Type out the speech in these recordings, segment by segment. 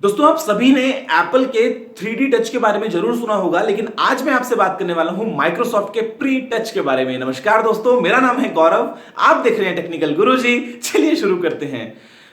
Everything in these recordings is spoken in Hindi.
दोस्तों आप सभी ने एप्पल के 3D टच के बारे में जरूर सुना होगा, लेकिन आज मैं आपसे बात करने वाला हूं माइक्रोसॉफ्ट के प्री टच के बारे में। नमस्कार दोस्तों, मेरा नाम है गौरव, आप देख रहे हैं टेक्निकल गुरुजी। चलिए शुरू करते हैं।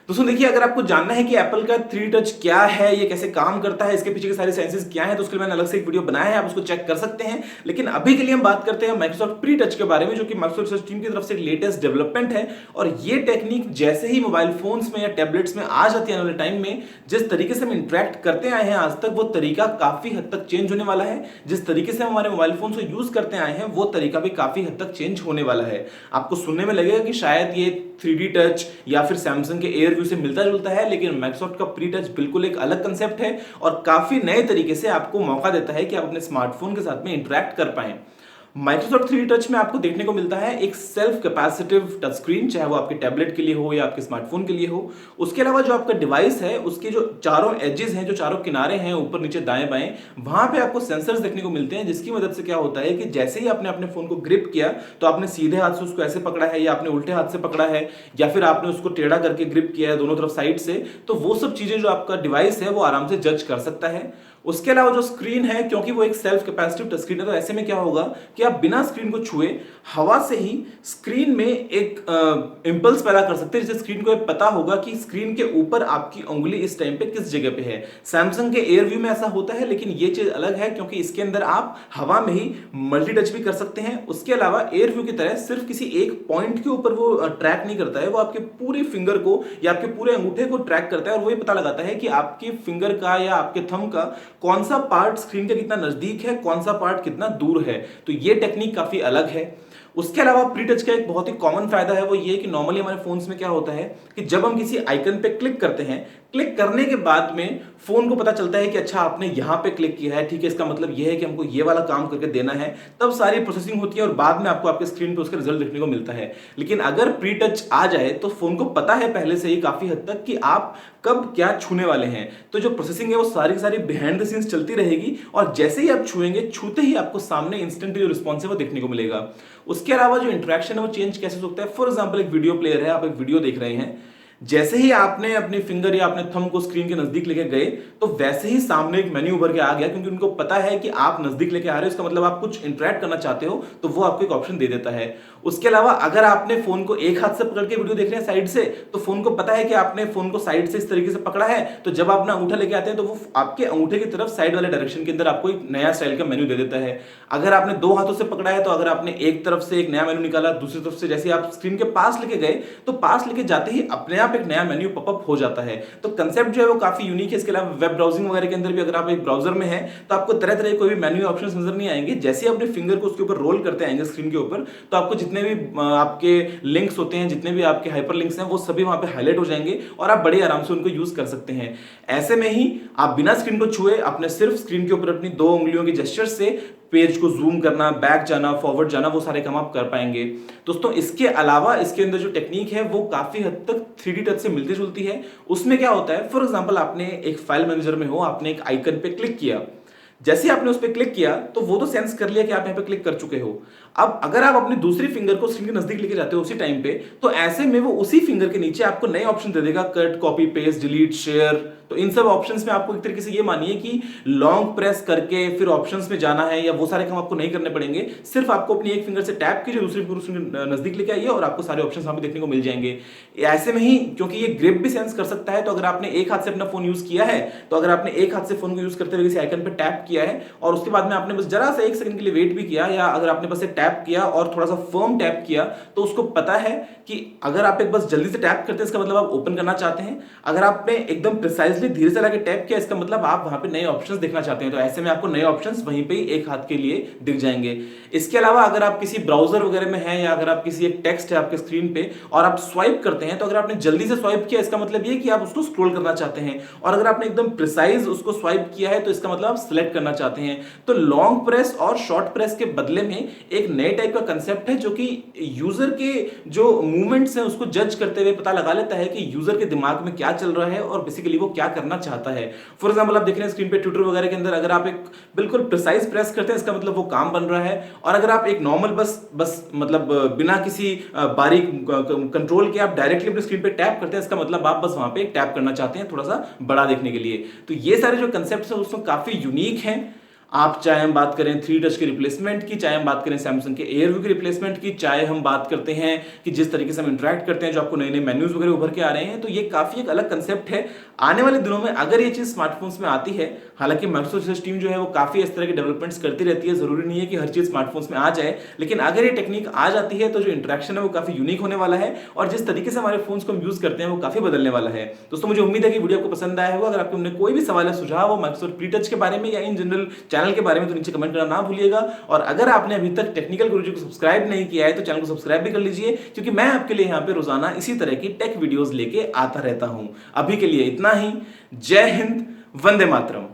दोस्तों देखिए, अगर आपको जानना है कि एप्पल का 3D टच क्या है, ये कैसे काम करता है, इसके पीछे के सारे साइंसेस क्या हैं, तो उसके लिए मैंने अलग से एक वीडियो बनाया है, आप उसको चेक कर सकते हैं। लेकिन अभी के लिए हम बात करते हैं माइक्रोसॉफ्ट प्री टच के बारे में, जो कि माइक्रोसॉफ्ट रिसर्च टीम की तरफ से एक लेटेस्ट डेवलपमेंट है। और ये टेक्निक जैसे ही मोबाइल फोन्स में या टैबलेट्स में आ जाती है आने वाले टाइम में, जिस तरीके से हम इंटरेक्ट करते आए हैं आज तक, वो तरीका काफी हद तक चेंज होने वाला है। जिस तरीके से हम हमारे मोबाइल फोन को यूज करते आए हैं, वो तरीका भी काफी हद तक चेंज होने वाला है। आपको सुनने में लगेगा कि शायद ये 3D टच या फिर सैमसंग के एयर व्यू से मिलता जुलता है, लेकिन माइक्रोसॉफ्ट का प्री टच बिल्कुल एक अलग कंसेप्ट है और काफी नए तरीके से आपको मौका देता है कि आप अपने स्मार्टफोन के साथ में इंटरेक्ट कर पाएं। माइक्रोसॉफ्ट 3D टच में आपको देखने को मिलता है एक सेल्फ कैपेसिटिव टच स्क्रीन, चाहे वो आपके टैबलेट के लिए हो या आपके स्मार्टफोन के लिए हो। उसके अलावा जो आपका डिवाइस है, उसके जो चारों एजेस हैं, जो चारों किनारे हैं, ऊपर नीचे दाएं बाएं, वहां पे आपको सेंसर्स देखने को मिलते हैं, जिसकी मदद से क्या होता है कि जैसे ही आपने अपने फोन को ग्रिप किया, तो आपने सीधे हाथ से उसको ऐसे पकड़ा है या आपने उल्टे हाथ से पकड़ा है या फिर आपने उसको टेढ़ा करके ग्रिप किया है दोनों तरफ साइड से, तो वो सब चीजें जो आपका डिवाइस है वो आराम से जज कर सकता है। उसके अलावा जो स्क्रीन है, क्योंकि वो एक सेल्फ कैपेसिटिव टच स्क्रीन है, तो ऐसे में क्या होगा कि आप बिना स्क्रीन को छुए हवा से ही स्क्रीन में एक इंपल्स पैदा कर सकते हैं, जिससे स्क्रीन को पता होगा कि स्क्रीन के ऊपर आपकी उंगली इस टाइम पे किस जगह पे है। सैमसंग के एयर व्यू में ऐसा होता है, लेकिन ये चीज अलग है क्योंकि इसके अंदर आप हवा में ही मल्टी टच भी कर सकते हैं। उसके अलावा एयर व्यू की तरह सिर्फ किसी एक पॉइंट के ऊपर वो ट्रैक नहीं करता है, वो आपके पूरे फिंगर को या आपके पूरे अंगूठे को ट्रैक करता है और वो ये पता लगाता है कि आपके फिंगर का या आपके थंब का कौन सा पार्ट स्क्रीन के कितना नजदीक है, कौन सा पार्ट कितना दूर है। तो ये टेक्निक काफी अलग है। उसके अलावा प्री टच का एक बहुत ही कॉमन फायदा है, वो ये कि नॉर्मली हमारे फोन्स में क्या होता है कि जब हम किसी आइकन पे क्लिक करते हैं, क्लिक करने के बाद में फोन को पता चलता है कि अच्छा आपने यहां पे क्लिक किया है, ठीक है, इसका मतलब यह है कि हमको ये वाला काम करके देना है। तब सारी प्रोसेसिंग होती है और बाद में आपको आपके स्क्रीन पे उसका रिजल्ट देखने को मिलता है। लेकिन अगर प्री टच आ जाए तो फोन को पता है पहले से ही काफी हद तक कि आप कब क्या छूने वाले हैं, तो जो प्रोसेसिंग है वो सारी की सारी बिहाइंड द सीन्स चलती रहेगी और जैसे ही आप छुएंगे, छूते ही आपको सामने इंस्टेंटली जो रिस्पॉन्स है वो देखने को मिलेगा। उसके अलावा जो इंटरेक्शन है वो चेंज कैसे हो सकता है। फॉर एग्जाम्पल, एक वीडियो प्लेयर है, आप एक वीडियो देख रहे हैं, जैसे ही आपने अपनी फिंगर या अपने थंब को स्क्रीन के नजदीक लेके गए, तो वैसे ही सामने एक मेन्यू उभर के आ गया, क्योंकि उनको पता है कि आप नजदीक लेके आ रहे हो, इसका मतलब आप कुछ इंटरेक्ट करना चाहते हो, तो वो आपको एक ऑप्शन दे देता है। उसके अलावा अगर आपने फोन को एक हाथ से पकड़ के वीडियो देख रहे हैं साइड से, तो फोन को पता है कि आपने फोन को साइड से इस तरीके से पकड़ा है, तो जब आप अपना अंगूठा लेके आते हैं तो वो आपके अंगूठे की तरफ साइड वाले डायरेक्शन के अंदर आपको एक नया स्टाइल का मेन्यू दे देता है। अगर आपने दो हाथों से पकड़ा है, तो अगर आपने एक तरफ से एक नया मेन्यू निकाला, दूसरी तरफ से जैसे आप स्क्रीन के पास लेके गए, तो पास लेके जाते ही अपने आप एक नया मेन्यू पॉपअप हो जाता है। तो कंसेप्ट जो है वो काफी यूनिक है। इसके अलावा वेब ब्राउजिंग वगैरह के अंदर भी अगर आप एक ब्राउजर में है, तो आपको तरह तरह के कोई भी मेन्यू ऑप्शंस नजर नहीं आएंगे। जैसे ही अपने फिंगर को उसके ऊपर रोल करते आएंगे स्क्रीन के ऊपर, तो आपको जितने भी आपके लिंक्स होते हैं, जितने भी आपके हाइपर लिंक्स हैं, वो सभी वहां पे हाईलाइट हो जाएंगे और आप बड़े आराम से उनको यूज कर सकते हैं। ऐसे में ही आप बिना स्क्रीन को छुए अपने सिर्फ स्क्रीन के ऊपर अपनी दो उंगलियों की जेस्चर से पेज को जूम करना, बैक जाना, फॉरवर्ड जाना, वो सारे काम आप कर पाएंगे। दोस्तों इसके अलावा इसके अंदर जो टेक्निक है वो काफी हद तक 3D टच से मिलती जुलती है। उसमें क्या होता है, फॉर एग्जांपल आपने एक फाइल मैनेजर में हो, आपने एक आइकन पे क्लिक किया, जैसे ही आपने उस पर क्लिक किया तो वो तो सेंस कर लिया कि आप यहाँ पे क्लिक कर चुके हो। अब अगर आप अपनी दूसरी फिंगर को स्क्रीन के नजदीक लेके जाते हो उसी टाइम पे, तो ऐसे में वो उसी फिंगर के नीचे आपको नए ऑप्शन दे देगा, cut, copy, paste, delete, share. तो इन सब ऑप्शंस में आपको एक तरीके से ये मानिए कि लॉन्ग प्रेस करके फिर ऑप्शंस में जाना है, या वो सारे काम आपको नहीं करने पड़ेंगे। सिर्फ आपको अपनी एक फिंगर से टैप कीजिए, दूसरी फिंगर नजदीक लेके आइए और आपको सारे ऑप्शंस वहां पे देखने को मिल जाएंगे। ऐसे में ही, क्योंकि ये ग्रिप भी सेंस कर सकता है, तो अगर आपने एक हाथ से अपना फोन यूज किया है, तो अगर आपने एक हाथ से फोन को यूज करते हुए किसी आइकन पे टैप किया है और उसके बाद में आपने बस जरा सा एक सेकंड के लिए वेट भी किया, या अगर आपने बस टैप किया और थोड़ा सा फर्म टैप किया, तो उसको पता है कि अगर आप एक बस जल्दी से टैप करते हैं, इसका मतलब आप ओपन करना चाहते हैं। अगर आपने एकदम प्रिसाइजली धीरे से लाके टैप किया, इसका मतलब आप वहां पे नए ऑप्शंस देखना चाहते हैं। तो ऐसे में आपको नए ऑप्शंस वहीं पे ही एक हाथ के लिए दिख जाएंगे। इसके अलावा अगर आप किसी ब्राउजर वगैरह में हैं, या अगर आप किसी एक टेक्स्ट है आपके स्क्रीन पे और आप स्वाइप करते हैं, तो अगर आपने जल्दी से स्वाइप किया, इसका मतलब ये कि आप उसको स्क्रॉल करना चाहते हैं। और अगर आपने एकदम प्रिसाइज उसको स्वाइप किया है, तो इसका मतलब आप सिलेक्ट करना चाहते हैं। तो लॉन्ग प्रेस और शॉर्ट प्रेस के बदले में एक नए टाइप का कंसेप्ट है, जो कि यूजर के जो मूवमेंट्स हैं उसको जज करते हुए पता लगा लेता है कि यूजर के दिमाग में क्या चल रहा है और बेसिकली वो क्या क्या करना चाहता है। फॉर एग्जाम्पल आप देख रहे हैं स्क्रीन पे ट्विटर वगैरह के अंदर अगर आप एक बिल्कुल प्रिसाइज प्रेस करते हैं इसका मतलब वो काम बन रहा है, और अगर आप एक नॉर्मल बस मतलब बिना किसी बारीक कंट्रोल के आप डायरेक्टली अपने स्क्रीन पे टैप करते हैं इसका मतलब आप बस वहां पे टैप करना चाहते हैं थोड़ा सा बड़ा देखने के लिए। तो ये सारे जो कंसेप्ट है उसमें काफी यूनिक हैं। आप चाहे हम बात करें 3 टच के रिप्लेसमेंट की, चाहे हम बात करें सैमसंग के एयरव्यू की रिप्लेसमेंट की, चाहे हम बात करते हैं कि जिस तरीके से हम इंटरेक्ट करते हैं जो आपको नए नए मेन्यूज वगैरह उभर के आ रहे हैं, तो ये काफी एक अलग कंसेप्ट है। आने वाले दिनों में अगर ये चीज स्मार्टफोन्स में आती है, हालांकि माइक्रोसॉफ्ट टीम जो है वो काफी इस तरह के डेवलपमेंट्स करती रहती है, जरूरी नहीं है कि हर चीज स्मार्टफोन्स में आ जाए, लेकिन अगर ये टेक्निक आ जाती है तो जो इंटरेक्शन है वो काफी यूनिक होने वाला है और जिस तरीके से हमारे फोन्स को हम यूज करते हैं वो काफी बदलने वाला है। दोस्तों मुझे उम्मीद है कि वीडियो आपको पसंद आया होगा। अगर आपके उनमें कोई भी सवाल है, सुझाव हो माइक्रोसॉफ्ट प्री टच के बारे में या इन जनरल चैनल के बारे में, तो नीचे कमेंट करना ना भूलिएगा। और अगर आपने अभी तक टेक्निकल गुरुजी को सब्सक्राइब नहीं किया है तो चैनल को सब्सक्राइब भी कर लीजिए, क्योंकि मैं आपके लिए यहाँ पे रोजाना इसी तरह की टेक वीडियोस लेके आता रहता हूं। अभी के लिए इतना ही। जय हिंद, वंदे मातरम।